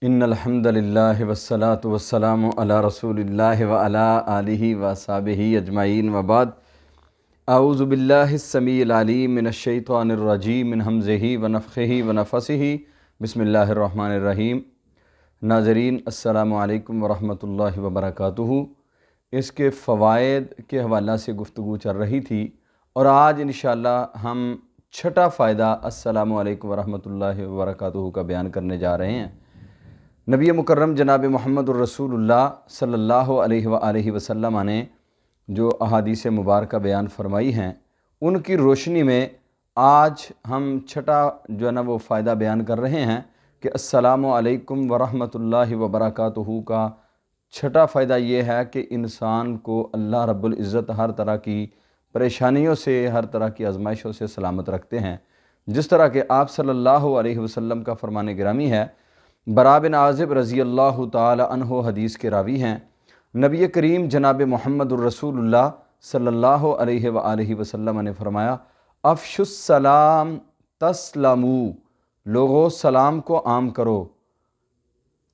ان الحمد للہ والصلاة والسلام علی رسول اللہ وعلی آلہ وصحبہ اجمعین وبعد اعوذ باللہ السمیع العلیم من الشیطان الرجیم من حمزہ ونفخہ ونفثہ بسم اللہ الرحمن الرحیم۔ ناظرین السلام علیکم ورحمۃ اللہ وبرکاتہ۔ اس کے فوائد کے حوالہ سے گفتگو چل رہی تھی اور آج انشاءاللہ ہم چھٹا فائدہ السلام علیکم ورحمۃ اللہ وبرکاتہ کا بیان کرنے جا رہے ہیں۔ نبی مکرم جناب محمد الرسول اللہ صلی اللہ علیہ وآلہ وسلم نے جو احادیث مبارکہ بیان فرمائی ہیں ان کی روشنی میں آج ہم چھٹا جو ہے نا وہ فائدہ بیان کر رہے ہیں کہ السلام علیکم ورحمۃ اللہ وبرکاتہ کا چھٹا فائدہ یہ ہے کہ انسان کو اللہ رب العزت ہر طرح کی پریشانیوں سے، ہر طرح کی آزمائشوں سے سلامت رکھتے ہیں۔ جس طرح کہ آپ صلی اللہ علیہ وسلم کا فرمان گرامی ہے، براء بن عازب رضی اللہ تعالی عنہ حدیث کے راوی ہیں، نبی کریم جناب محمد الرسول اللہ صلی اللہ علیہ وآلہ وسلم نے فرمایا افشوا السلام تسلموا، لوگو سلام کو عام کرو،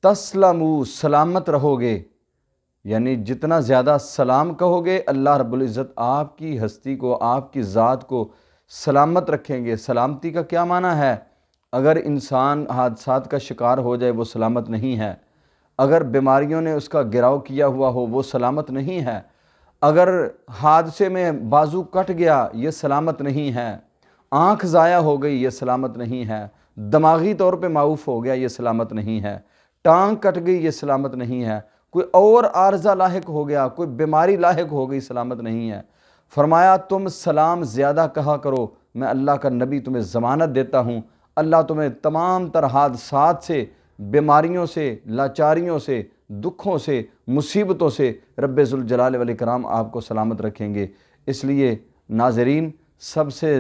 تسلموا سلامت رہو گے، یعنی جتنا زیادہ سلام کہو گے اللہ رب العزت آپ کی ہستی کو، آپ کی ذات کو سلامت رکھیں گے۔ سلامتی کا کیا معنی ہے؟ اگر انسان حادثات کا شکار ہو جائے وہ سلامت نہیں ہے، اگر بیماریوں نے اس کا گھراؤ کیا ہوا ہو وہ سلامت نہیں ہے، اگر حادثے میں بازو کٹ گیا یہ سلامت نہیں ہے، آنکھ ضائع ہو گئی یہ سلامت نہیں ہے، دماغی طور پہ معوف ہو گیا یہ سلامت نہیں ہے، ٹانگ کٹ گئی یہ سلامت نہیں ہے، کوئی اور عارضہ لاحق ہو گیا، کوئی بیماری لاحق ہو گئی، سلامت نہیں ہے۔ فرمایا تم سلام زیادہ کہا کرو، میں اللہ کا نبی تمہیں ضمانت دیتا ہوں اللہ تمہیں تمام تر حادثات سے، بیماریوں سے، لاچاریوں سے، دکھوں سے، مصیبتوں سے رب ذوالجلال والاکرام آپ کو سلامت رکھیں گے۔ اس لیے ناظرین سب سے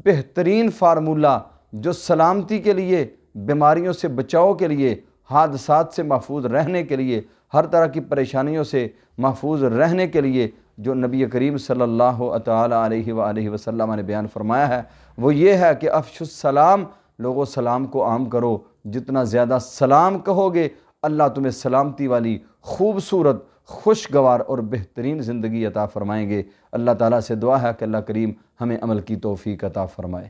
بہترین فارمولہ جو سلامتی کے لیے، بیماریوں سے بچاؤ کے لیے، حادثات سے محفوظ رہنے کے لیے، ہر طرح کی پریشانیوں سے محفوظ رہنے کے لیے جو نبی کریم صلی اللہ تعالی علیہ وآلہ وسلم نے بیان فرمایا ہے وہ یہ ہے کہ افشوا السلام، لوگوں سلام کو عام کرو، جتنا زیادہ سلام کہو گے اللہ تمہیں سلامتی والی خوبصورت، خوشگوار اور بہترین زندگی عطا فرمائیں گے۔ اللہ تعالیٰ سے دعا ہے کہ اللہ کریم ہمیں عمل کی توفیق عطا فرمائے۔